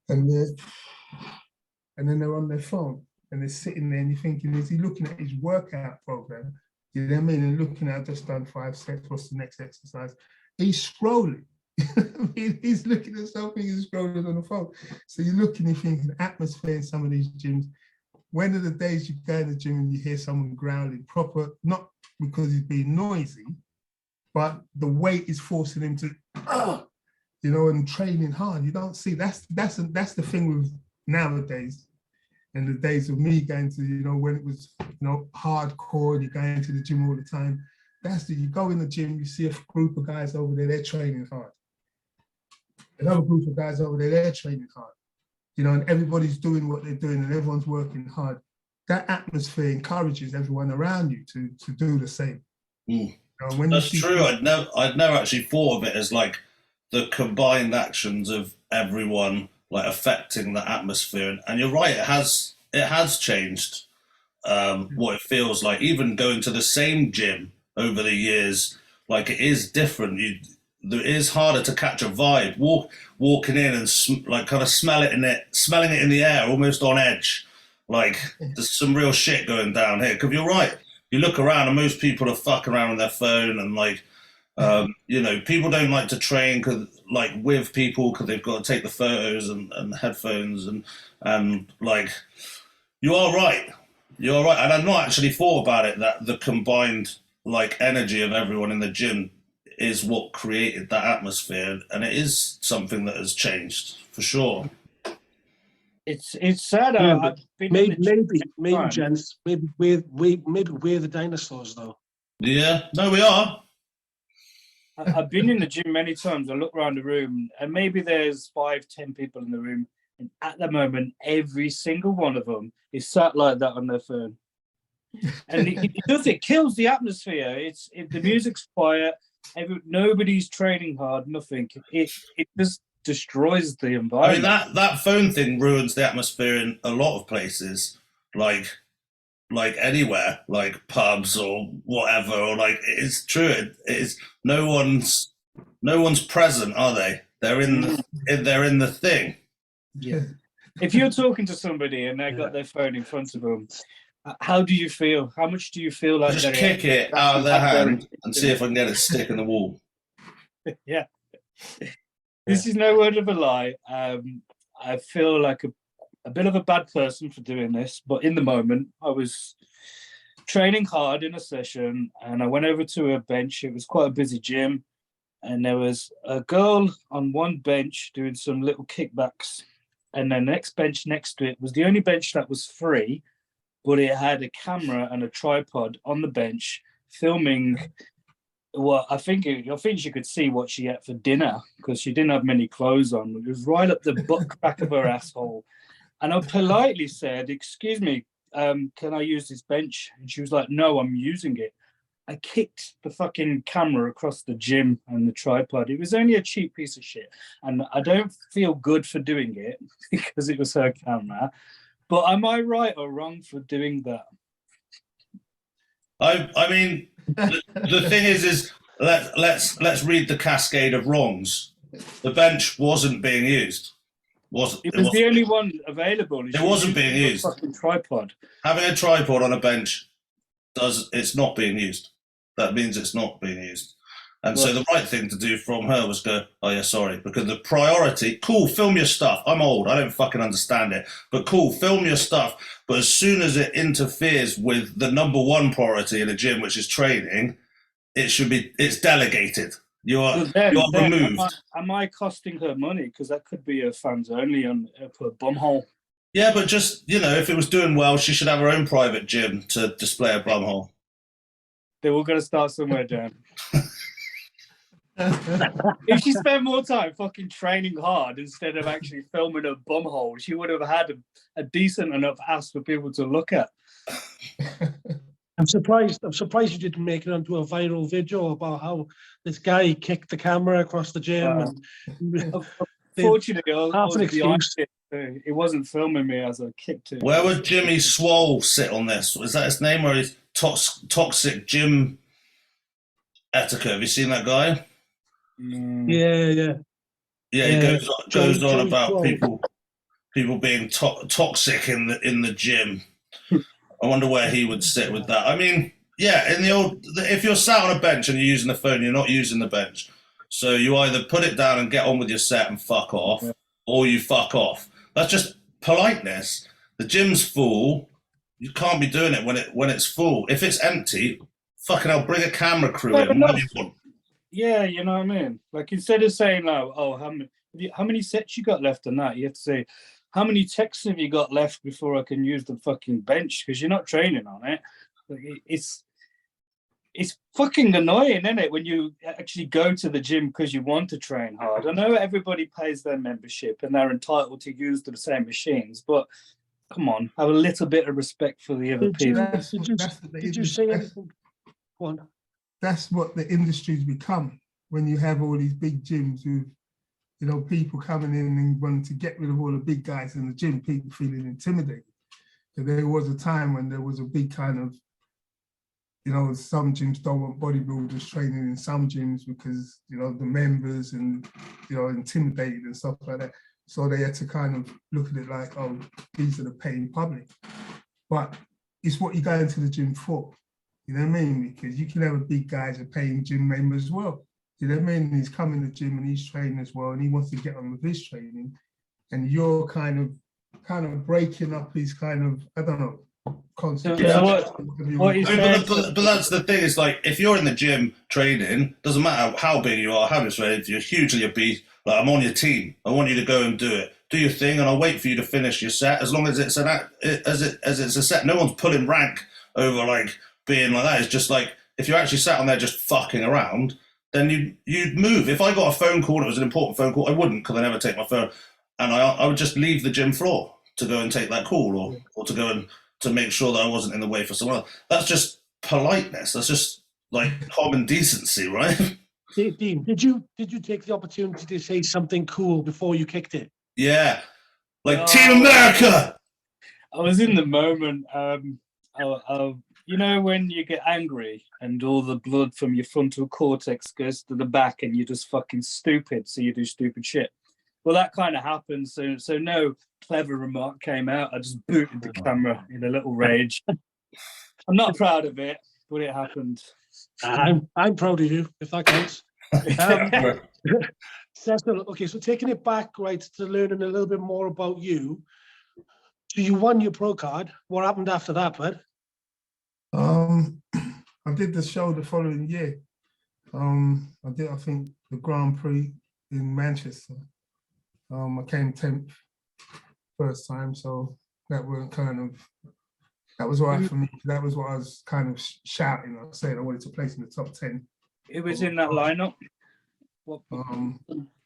and then they're on their phone and they're sitting there and you're thinking, is he looking at his workout program? You know what I mean? And looking at, just done 5 sets, what's the next exercise? He's scrolling. He's looking at something, he's scrolling on the phone. So you're looking and thinking, atmosphere in some of these gyms. When are the days you go in the gym and you hear someone growling proper, not because he's being noisy, but the weight is forcing him to, and training hard. You don't see, that's the thing with nowadays. And the days of me going to, when it was, hardcore and you're going to the gym all the time, you go in the gym, you see a group of guys over there, they're training hard. Another group of guys over there, they're training hard. And everybody's doing what they're doing and everyone's working hard. That atmosphere encourages everyone around you to do the same. That's true. I'd never actually thought of it as like the combined actions of everyone like affecting the atmosphere. And you're right, it has changed what it feels like. Even going to the same gym over the years, like it is different. It is harder to catch a vibe. Walking in and like kind of smelling it in the air, almost on edge. Like there's some real shit going down here. Because you're right. You look around and most people are fucking around on their phone and like, people don't like to train with people because they've got to take the photos and headphones and like, you are right. And I've not actually thought about it, that the combined like energy of everyone in the gym is what created that atmosphere, and it is something that has changed for sure. It's sad. Yeah, maybe, gents, maybe we're the dinosaurs though. Yeah, no, we are. I've been in the gym many times. I look around the room, and maybe there's 5-10 people in the room, and at the moment, every single one of them is sat like that on their phone, and it kills the atmosphere. If the music's quiet, nobody's training hard, nothing. It just destroys the environment. I mean, that phone thing ruins the atmosphere in a lot of places, like anywhere, like pubs or whatever, or like it's true. It is no one's present, are they? They're in the thing. Yeah. If you're talking to somebody and they've got their phone in front of them, how do you feel? How much do you feel like just kick it out of their hand and see if I can get it to stick in the wall? Yeah. This is no word of a lie. I feel like a bit of a bad person for doing this, but in the moment, I was training hard in a session and I went over to a bench. It was quite a busy gym, and there was a girl on one bench doing some little kickbacks, and the next bench next to it was the only bench that was free, but it had a camera and a tripod on the bench filming. Well, I think she could see what she ate for dinner because she didn't have many clothes on. It was right up the butt back of her asshole. And I politely said, "Excuse me, can I use this bench?" And she was like, "No, I'm using it." I kicked the fucking camera across the gym and the tripod. It was only a cheap piece of shit. And I don't feel good for doing it because it was her camera. But am I right or wrong for doing that? I mean, the thing is let's read the cascade of wrongs. The bench wasn't being used. It was the only one available. It wasn't being used. Fucking tripod. Having a tripod on a bench it's not being used. That means it's not being used. And so the right thing to do from her was go, "Oh yeah, sorry," because the priority, cool, film your stuff. I'm old, I don't fucking understand it, but cool, film your stuff. But as soon as it interferes with the number one priority in a gym, which is training, it's delegated. You are But then, removed. am I costing her money? Because that could be a fans only on her bumhole. Yeah, but just, if it was doing well, she should have her own private gym to display her bumhole. They were going to start somewhere, Dan. If she spent more time fucking training hard instead of actually filming her bumhole, she would have had a decent enough ass for people to look at. I'm surprised you didn't make it onto a viral video about how this guy kicked the camera across the gym. Fortunately, I half an was behind excuse. it. It wasn't filming me as I kicked it. Where would Jimmy Swole sit on this? Is that his name, or his toxic gym etiquette? Have you seen that guy? Yeah. Yeah, he goes on Jimmy about Swole. people being toxic in the gym. I wonder where he would sit with that. I mean, yeah, if you're sat on a bench and you're using the phone, you're not using the bench. So you either put it down and get on with your set and fuck off, or you fuck off. That's just politeness. The gym's full. You can't be doing it when it's full. If it's empty, fucking hell, bring a camera crew in. Yeah, you know what I mean? Like, instead of saying, how many sets you got left on that? You have to say, how many texts have you got left before I can use the fucking bench? Because you're not training on it. Like, it's fucking annoying, isn't it, when you actually go to the gym because you want to train hard. I know everybody pays their membership and they're entitled to use the same machines, but come on, have a little bit of respect for the other people. Did you say anything? Go on. That's what the industry's become when you have all these big gyms with, people coming in and wanting to get rid of all the big guys in the gym, people feeling intimidated. So there was a time when there was a big kind of, some gyms don't want bodybuilders training in some gyms because, the members and, intimidated and stuff like that. So they had to kind of look at it like, oh, these are the paying public. But it's what you go into the gym for. You know what I mean? Because you can have a big guy as a paying gym member as well. You know what I mean? He's coming to the gym and he's training as well, and he wants to get on with his training. And you're kind of breaking up his kind of, I don't know, concept. Yeah, but that's the thing, is like, if you're in the gym training, doesn't matter how big you are, how much weight, if you're hugely obese, like, I'm on your team. I want you to go and do it. Do your thing, and I'll wait for you to finish your set. As long as it's it's a set, no one's pulling rank over like being like that. It's just like, if you're actually sat on there just fucking around, then you'd move. If I got a phone call and it was an important phone call, I wouldn't, because I never take my phone, and I would just leave the gym floor to go and take that call, or to go and to make sure that I wasn't in the way for someone else. That's just politeness. That's just like common decency, right? Dean, did you take the opportunity to say something cool before you kicked it? Yeah, like Team America. I was in the moment. When you get angry and all the blood from your frontal cortex goes to the back and you're just fucking stupid, so you do stupid shit. Well, that kind of happened. So no clever remark came out. I just booted the camera in a little rage. I'm not proud of it, but it happened. I'm proud of you, if that counts. Cecil, okay, so taking it back, right, to learning a little bit more about you. So you won your pro card. What happened after that, bud? I did the show the following year. I did, I think, the Grand Prix in Manchester. I came 10th first time, so that was all right for me. That was what I was kind of shouting. I was saying I wanted to place in the top 10. It was in that lineup. What? A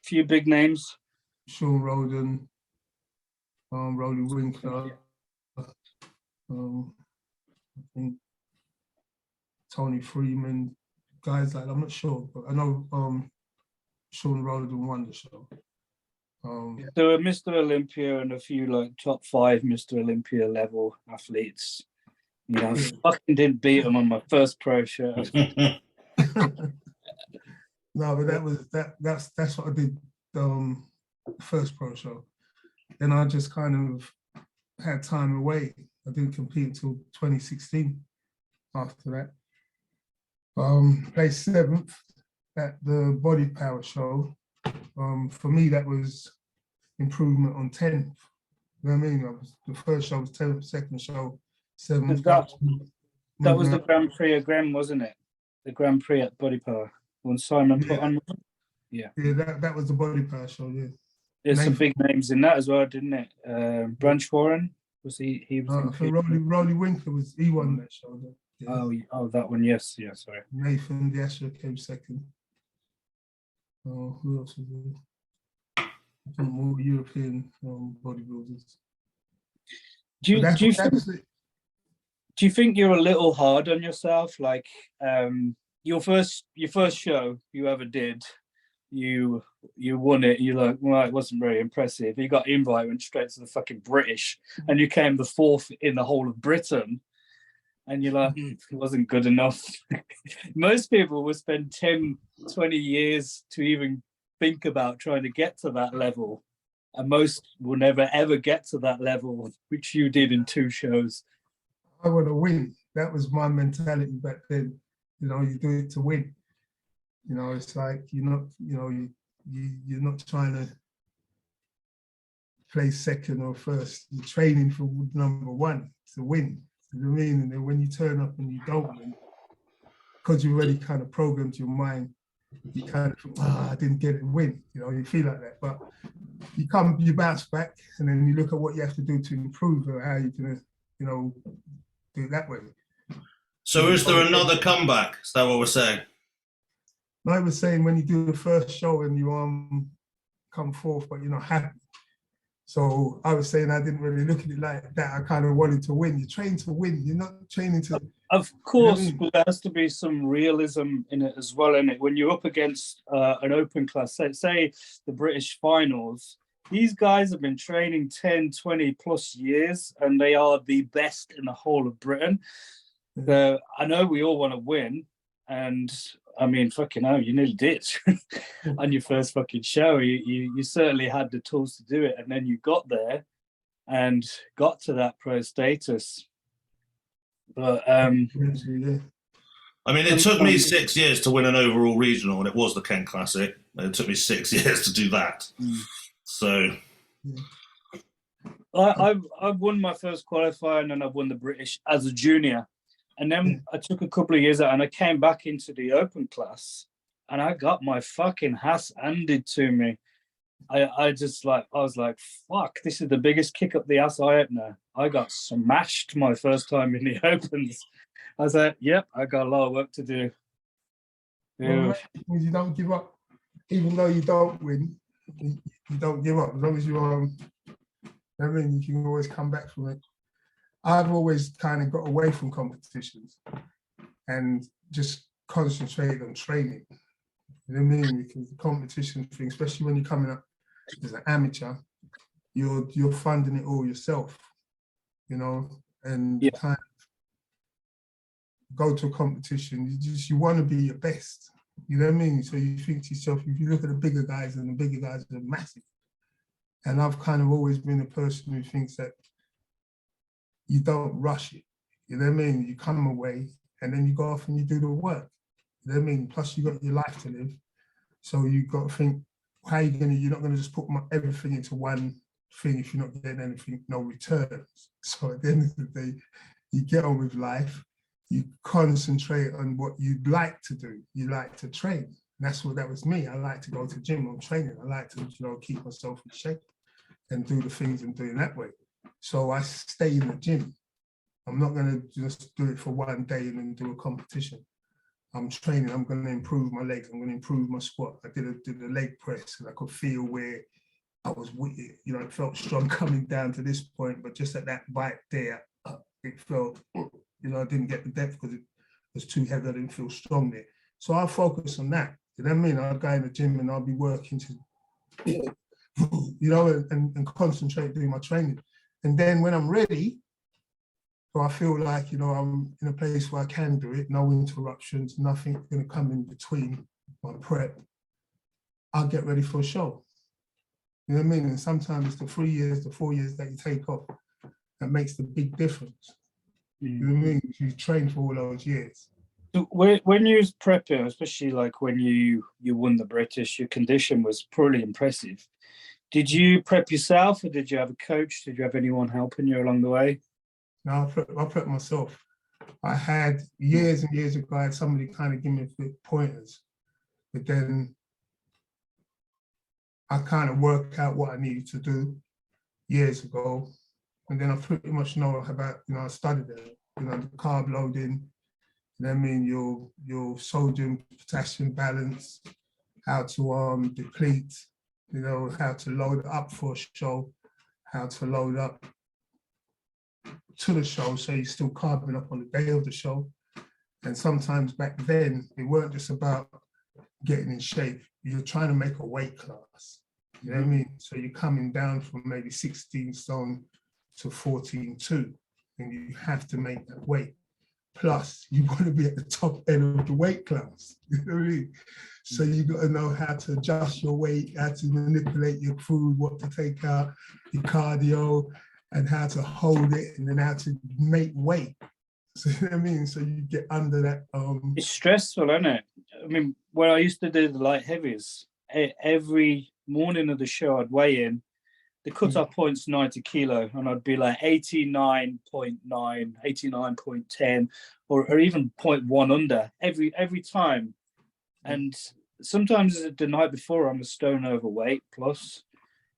few big names. Sean Roden, Rolly Winkler, I think Tony Freeman, guys like that. I'm not sure, but I know Sean Roden won the show. There were Mr. Olympia and a few like top 5 Mr. Olympia level athletes. I fucking didn't beat them on my first pro show. No, but that's what I did first pro show. Then I just kind of had time away. I didn't compete until 2016 after that. Placed 7th at the Body Power show. For me, that was improvement on 10th. You know what I mean? The first show was 10th, second show 7th. That was the Grand Prix of Graham, wasn't it? The Grand Prix at Body Power. When Simon put Yeah. on. Yeah, that was the body power show. Yeah, There's some Nathan. big names in that as well, didn't it? Branch Warren was he? He was. I think Rolly Winkler he won that show. Yeah. Oh, that one. Yes, yeah. Sorry. Nathan the Asher came second. Oh, who else was there? Some more European bodybuilders. Do you think you're a little hard on yourself? Like your first show you ever did, you won it. You're like, well, it wasn't very impressive. You got invite, went straight to the fucking British, and you came the 4th in the whole of Britain. And you're like, it wasn't good enough. Most people will spend 10, 20 years to even think about trying to get to that level. And most will never, ever get to that level, which you did in 2 shows. I want to win. That was my mentality back then. You know, you do it to win. You know, it's like you're not trying to play second or first. You're training for number 1 to win. You know what I mean? And then when you turn up and you don't win, because you already kind of programmed your mind, you kind of think, I didn't get it win. You know, you feel like that. But you bounce back, and then you look at what you have to do to improve or how you're gonna, do it that way. So is there another comeback? Is that what we're saying? No, I was saying when you do the first show and you come forth, but you're not happy. So I was saying I didn't really look at it like that. I kind of wanted to win. You train to win. You're not training to. Of course, you know what I mean? but there has to be some realism in it as well. In it, when you're up against an open class, say the British finals, these guys have been training 10, 20 plus years, and they are the best in the whole of Britain. So I know we all want to win, and I mean, fucking hell, you nearly did on your first fucking show. You certainly had the tools to do it, and then you got there and got to that pro status. But I mean, it took me 6 years to win an overall regional, and it was the Kent Classic. It took me 6 years to do that. So I've won my first qualifier, and then I've won the British as a junior. And then I took a couple of years out, and I came back into the open class, and I got my fucking ass handed to me. I was like, fuck, this is the biggest kick up the ass opener. I got smashed my first time in the opens. I was like, yep, I got a lot of work to do. Well, you don't give up, even though you don't win. You don't give up as long as you I mean, you can always come back from it. I've always kind of got away from competitions and just concentrated on training. You know what I mean? Because the competition thing, especially when you're coming up as an amateur, you're funding it all yourself, and kind of go to a competition. You want to be your best. You know what I mean? So you think to yourself, if you look at the bigger guys, and the bigger guys are massive. And I've kind of always been a person who thinks that you don't rush it. You know what I mean? You come away and then you go off and you do the work. You know what I mean? Plus you got your life to live. So you got to think, you're not gonna just put everything into one thing if you're not getting anything, no returns. So at the end of the day, you get on with life, you concentrate on what you'd like to do. You like to train. And that was me. I like to go to the gym on training. I like to, keep myself in shape and do the things and do it that way. So I stay in the gym. I'm not going to just do it for one day and then do a competition. I'm training. I'm going to improve my legs. I'm going to improve my squat. I did a leg press, and I could feel where I was, it felt strong coming down to this point, but just at that bite there, it felt, I didn't get the depth because it was too heavy. I didn't feel strong there. So I'll focus on that. You know what I mean? I'll go in the gym and I'll be working to, and concentrate doing my training. And then when I'm ready, so I feel like, I'm in a place where I can do it, no interruptions, nothing going to come in between my prep, I'll get ready for a show. You know what I mean? And sometimes it's the 3 years, the 4 years that you take off that makes the big difference. You know what I mean? You train for all those years. When you was prepping, especially like when you won the British, your condition was pretty impressive. Did you prep yourself, or did you have a coach? Did you have anyone helping you along the way? No, I prep myself. I had years and years ago, I had somebody kind of give me pointers. but then I kind of worked out what I needed to do years ago. And then I pretty much know about, I studied it, the carb loading, I mean, your sodium, potassium balance, how to deplete, how to load up for a show, how to load up to the show so you're still carbing up on the day of the show. And sometimes back then, it weren't just about getting in shape. You're trying to make a weight class. You know what I mean? So you're coming down from maybe 16 stone to 14.2, and you have to make that weight. Plus, you want to be at the top end of the weight class. You know what I mean? So you got to know how to adjust your weight, how to manipulate your food, what to take out, your cardio, and how to hold it, and then how to make weight. So you know what I mean? So you get under that. It's stressful, isn't it? I mean, when I used to do the light heavies, every morning of the show, I'd weigh in. The cut-off point's 90 kilo, and I'd be like 89.9, 89.10, or even 0.1 under every time. And sometimes the night before, I'm a stone overweight plus,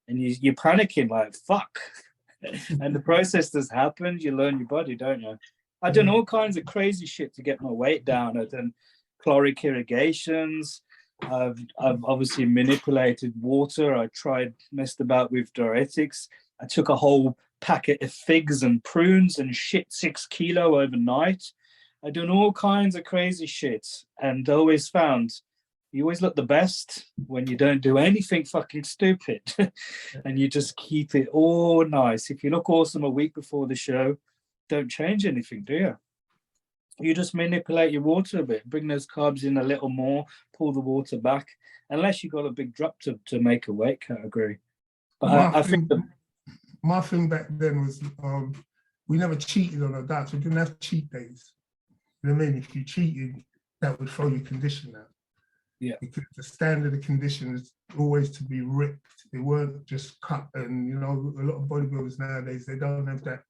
and you're panicking like, fuck. And the process has happened. You learn your body, don't you? I've done all kinds of crazy shit to get my weight down. I've done caloric irrigations. I've obviously manipulated water. I messed about with diuretics. I took a whole packet of figs and prunes and shit 6 kilo overnight. I've done all kinds of crazy shit, and always found you always look the best when you don't do anything fucking stupid and you just keep it all nice. If you look awesome a week before the show, don't change anything, do you? You just manipulate your water a bit, bring those carbs in a little more, pull the water back, unless you've got a big drop to make a weight category. But I think my thing back then was we never cheated on our diets. We didn't have cheat days. You know what I mean? If you cheated, that would throw your condition out. Yeah. Because the standard of condition is always to be ripped. They weren't just cut. And, a lot of bodybuilders nowadays, they don't have that,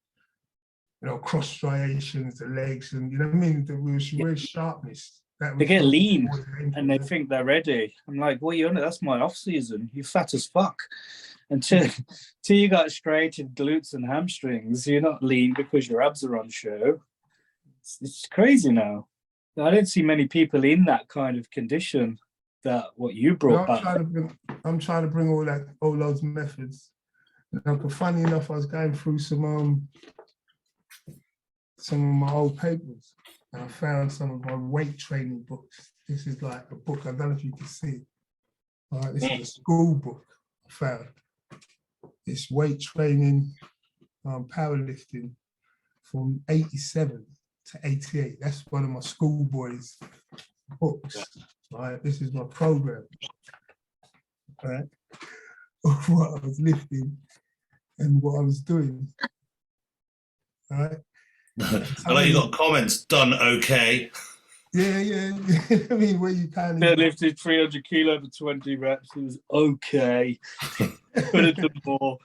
cross striations, the legs, and you know what I mean? The real sharpness. They get lean and they think they're ready. I'm like, what are you on? That's my off season. You're fat as fuck. Until you got straightened glutes and hamstrings, you're not lean because your abs are on show. It's crazy now. I don't see many people in that kind of condition that what you brought back. I'm trying to bring all those methods. Funny enough, I was going through some of my old papers, and I found some of my weight training books. This is like a book, I don't know if you can see it. This is a school book I found. It's weight training, powerlifting from 87 to 88. That's one of my schoolboys' books. Right, this is my program. Right, of what I was lifting and what I was doing. Right. I know you got comments done okay. Yeah. I mean, where you kind of lifted 300 kilo for 20 reps. It was okay. Could have done more.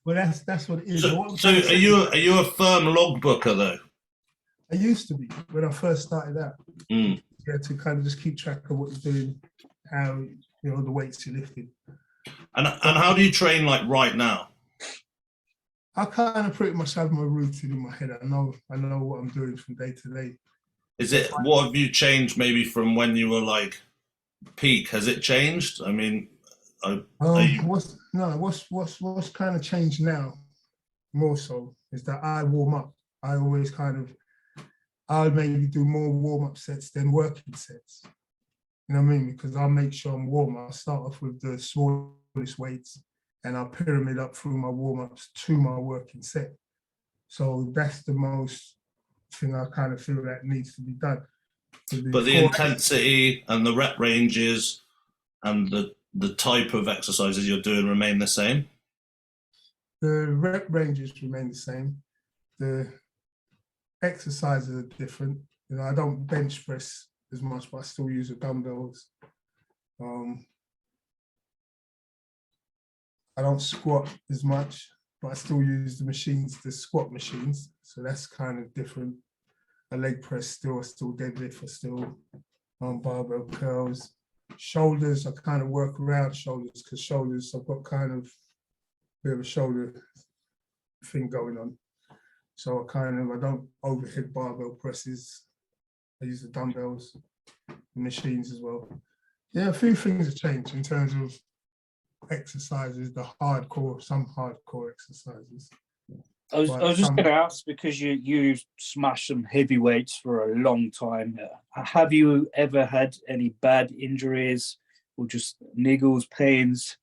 Well, that's what it is. So are you a firm logbooker though? I used to be when I first started out. Mm. Yeah, to kind of just keep track of what you're doing, how the weights you're lifting. And how do you train like right now? I kind of pretty much have my routine in my head. I know what I'm doing from day to day. Is it, what have you changed maybe from when you were like peak? Has it changed? I mean, what's kind of changed now more so is that I warm up. I always I'll maybe do more warm-up sets than working sets. You know what I mean? Because I'll make sure I'm warm. I'll start off with the smallest weights and I'll pyramid up through my warm-ups to my working set. So that's the most thing I kind of feel that needs to be done. But the intensity and the rep ranges and the type of exercises you're doing remain the same? The rep ranges remain the same. The exercises are different. I don't bench press as much, but I still use the dumbbells. I don't squat as much, but I still use the machines, the squat machines. So that's kind of different. A leg press still deadlift, I still barbell curls. Shoulders, I kind of work around shoulders because shoulders, I've got kind of a bit of a shoulder thing going on. So I don't overhead barbell presses. I use the dumbbells, the machines as well. Yeah, a few things have changed in terms of exercises, some hardcore exercises. I was just going to ask, because you smashed some heavy weights for a long time. Have you ever had any bad injuries or just niggles, pains?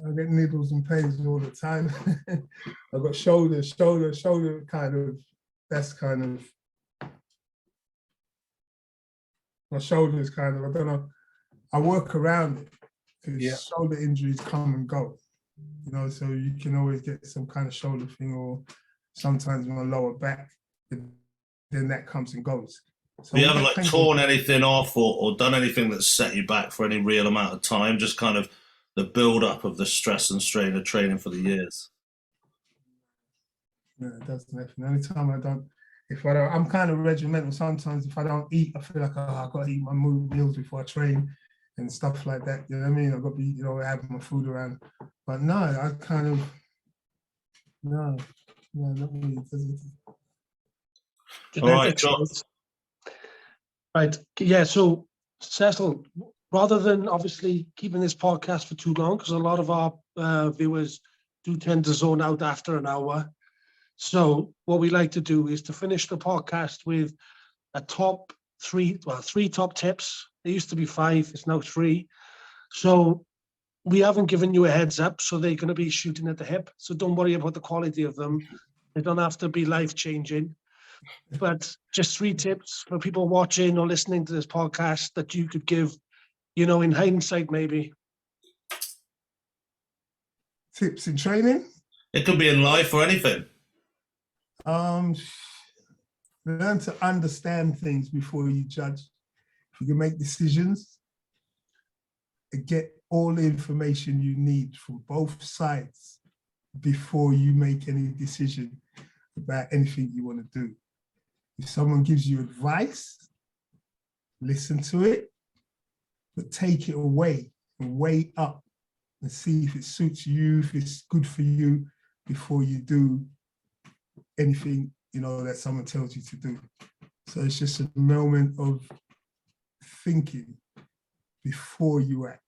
I get niggles and pains all the time. I've got shoulder kind of, that's kind of, my shoulders kind of, I don't know, I work around it because shoulder injuries come and go. You know, so you can always get some kind of shoulder thing, or sometimes my lower back, then that comes and goes. So you haven't like torn anything off or done anything that set you back for any real amount of time, just kind of the build up of the stress and strain of training for the years? No, it doesn't happen. The only time I'm kind of regimental. Sometimes if I don't eat, I feel like, I've got to eat my meals before I train and stuff like that. You know what I mean? I've got to be, having my food around. But no, I kind of, no, not really. All right, John. Right. Yeah. So, Cecil, rather than obviously keeping this podcast for too long, because a lot of our viewers do tend to zone out after an hour. So what we like to do is to finish the podcast with three top tips. There used to be 5, it's now 3. So we haven't given you a heads up, so they're going to be shooting at the hip. So don't worry about the quality of them. They don't have to be life-changing. But just 3 tips for people watching or listening to this podcast that you could give, in hindsight, maybe. Tips in training? It could be in life or anything. Learn to understand things before you judge. If you can make decisions, and get all the information you need from both sides before you make any decision about anything you want to do. If someone gives you advice, listen to it, but take it away and weigh up and see if it suits you, if it's good for you before you do anything, that someone tells you to do. So it's just a moment of thinking before you act.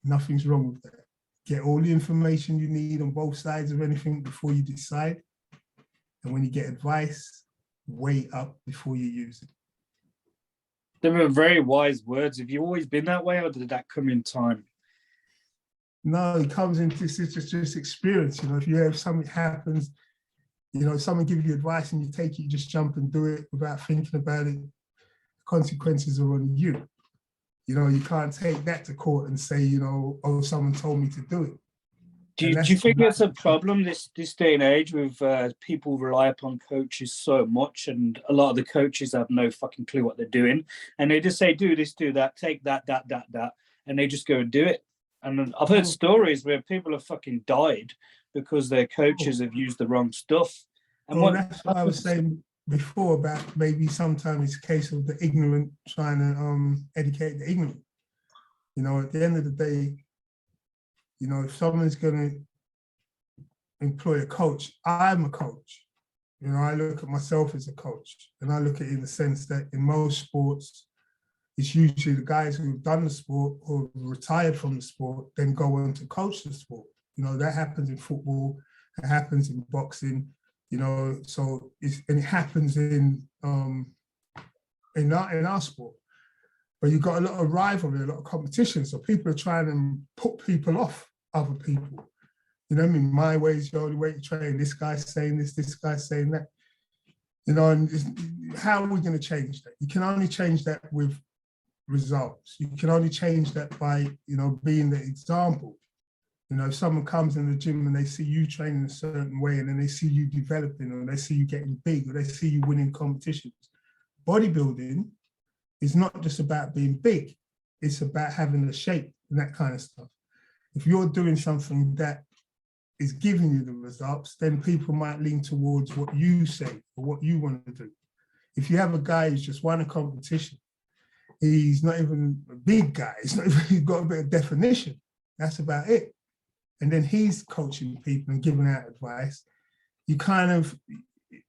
Nothing's wrong with that. Get all the information you need on both sides of anything before you decide. And when you get advice, weigh up before you use it. They were very wise words. Have you always been that way, or did that come in time? No, it comes in, this is just experience. If you have something happens, someone gives you advice and you take it, you just jump and do it without thinking about it. Consequences are on you. You can't take that to court and say, someone told me to do it. Do you think it's a problem this day and age with people rely upon coaches so much, and a lot of the coaches have no fucking clue what they're doing, and they just say, do this, do that, take that, and they just go and do it. And I've heard stories where people have fucking died because their coaches have used the wrong stuff. And that's what I was saying before about maybe sometimes it's a case of the ignorant trying to educate the ignorant. At the end of the day, if someone's going to employ a coach, I'm a coach. I look at myself as a coach, and I look at it in the sense that in most sports, it's usually the guys who've done the sport or have retired from the sport, then go on to coach the sport. That happens in football, it happens in boxing, so it happens in our sport. But you've got a lot of rivalry, a lot of competition. So people are trying to put people off other people. You know what I mean? My way is the only way to train. This guy's saying this guy's saying that. And how are we going to change that? You can only change that with results. You can only change that by, being the example. If someone comes in the gym and they see you training a certain way, and then they see you developing, or they see you getting big, or they see you winning competitions. Bodybuilding is not just about being big, it's about having the shape and that kind of stuff. If you're doing something that is giving you the results, then people might lean towards what you say or what you want to do. If you have a guy who's just won a competition He's not even a big guy. He's got a bit of definition. That's about it. And then he's coaching people and giving out advice. You kind of,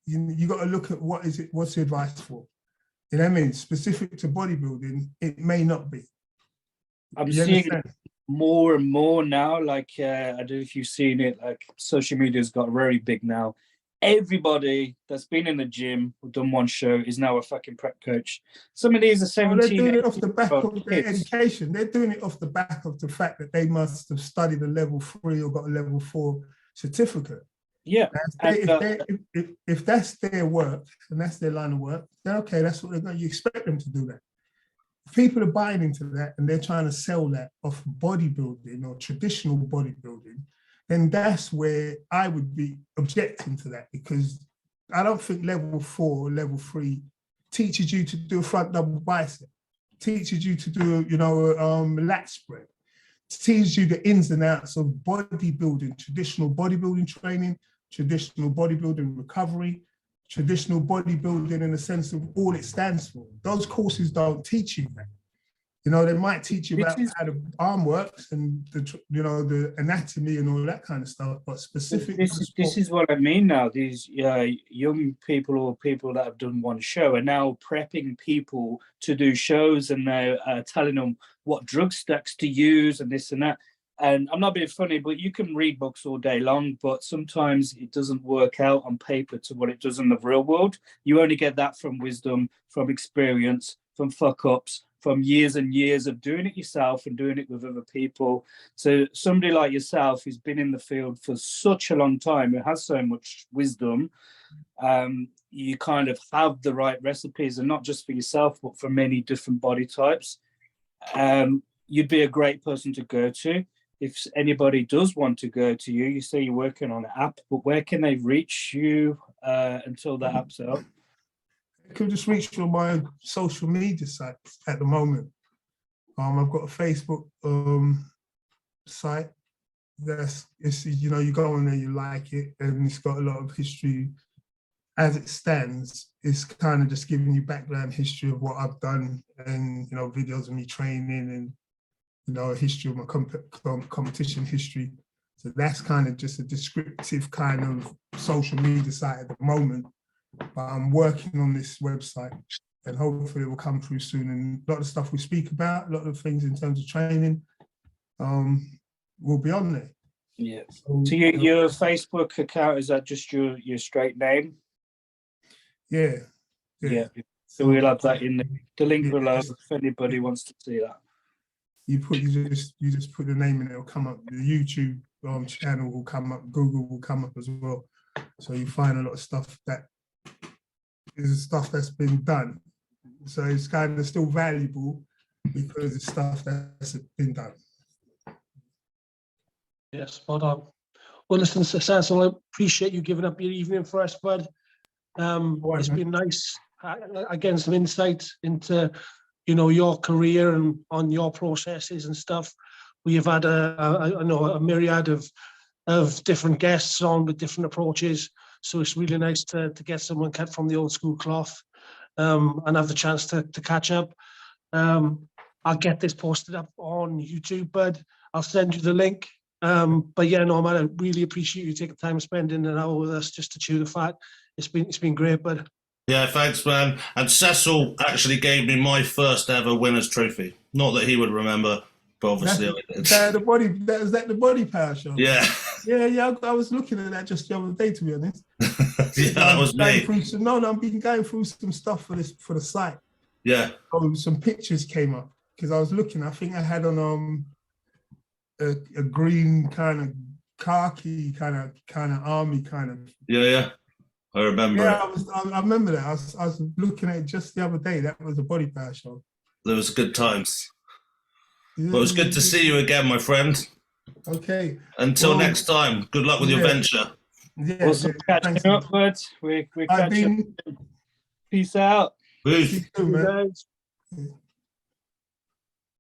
you got to look at what's the advice for? You know what I mean? Specific to bodybuilding, it may not be. I'm seeing it more and more now. Like, I don't know if you've seen it, like social media's got very big now. Everybody that's been in the gym or done one show is now a fucking prep coach. Some of these are 17. They're doing it off the back of their kids. education. They're doing it off the back of the fact that they must have studied a level 3 or got a level 4 certificate. Yeah. If that's their work and that's their line of work, then okay, that's what they're going. You expect them to do that. If people are buying into that and they're trying to sell that off bodybuilding or traditional bodybuilding, then that's where I would be objecting to that, because I don't think level 4 or level 3 teaches you to do a front double bicep, teaches you to do, lat spread, teaches you the ins and outs of bodybuilding, traditional bodybuilding training, traditional bodybuilding recovery, traditional bodybuilding in the sense of all it stands for. Those courses don't teach you that. They might teach you about how the arm works and the anatomy and all that kind of stuff, but specifically. This is what I mean now. These young people or people that have done one show are now prepping people to do shows, and they're telling them what drug stacks to use and this and that. And I'm not being funny, but you can read books all day long, but sometimes it doesn't work out on paper to what it does in the real world. You only get that from wisdom, from experience, from fuck-ups, from years and years of doing it yourself and doing it with other people. So somebody like yourself who's been in the field for such a long time, who has so much wisdom, you kind of have the right recipes, and not just for yourself, but for many different body types. You'd be a great person to go to. If anybody does want to go to you, you say you're working on an app, but where can they reach you until the app's out? You can just reach me on my social media site at the moment. I've got a Facebook site. You go on there, you like it, and it's got a lot of history. As it stands, it's kind of just giving you background history of what I've done, and videos of me training, and a history of my competition history. So that's kind of just a descriptive kind of social media site at the moment. But I'm working on this website, and hopefully it will come through soon. And a lot of stuff we speak about, a lot of things in terms of training, will be on there. Yeah. So your Facebook account, is that just your straight name? Yeah. So we'll have that in the link below if anybody wants to see that. You just put the name in, it'll come up. The YouTube channel will come up. Google will come up as well. So you find a lot of stuff that is stuff that's been done. So it's kind of still valuable because it's stuff that's been done. Yes, spot on. Well, listen, Cecil, I appreciate you giving up your evening for us, bud. It's been nice. Again, some insight into your career and on your processes and stuff. We have had a myriad of different guests on with different approaches. So it's really nice to get someone cut from the old school cloth and have the chance to catch up. I'll get this posted up on YouTube, bud. I'll send you the link. But yeah, no, man, I really appreciate you taking time spending an hour with us just to chew the fat. It's been great, bud. Yeah, thanks, man. And Cecil actually gave me my first ever winner's trophy. Not that he would remember, but obviously I did. Was that the body power show? Yeah. Yeah. I was looking at that just the other day, to be honest. Yeah, that was me. I've been going through some stuff for the site. Yeah. Some pictures came up because I was looking. I think I had on a green kind of khaki kind of army kind of. Yeah. I remember. Yeah, I remember that. I was looking at it just the other day. That was a body power show. There was good times. Yeah, Well, it's good to see you again, my friend. Okay. Until next time, good luck with your venture. Yeah, awesome catching up, bud. We're catching up. Peace out. Peace. You too, man.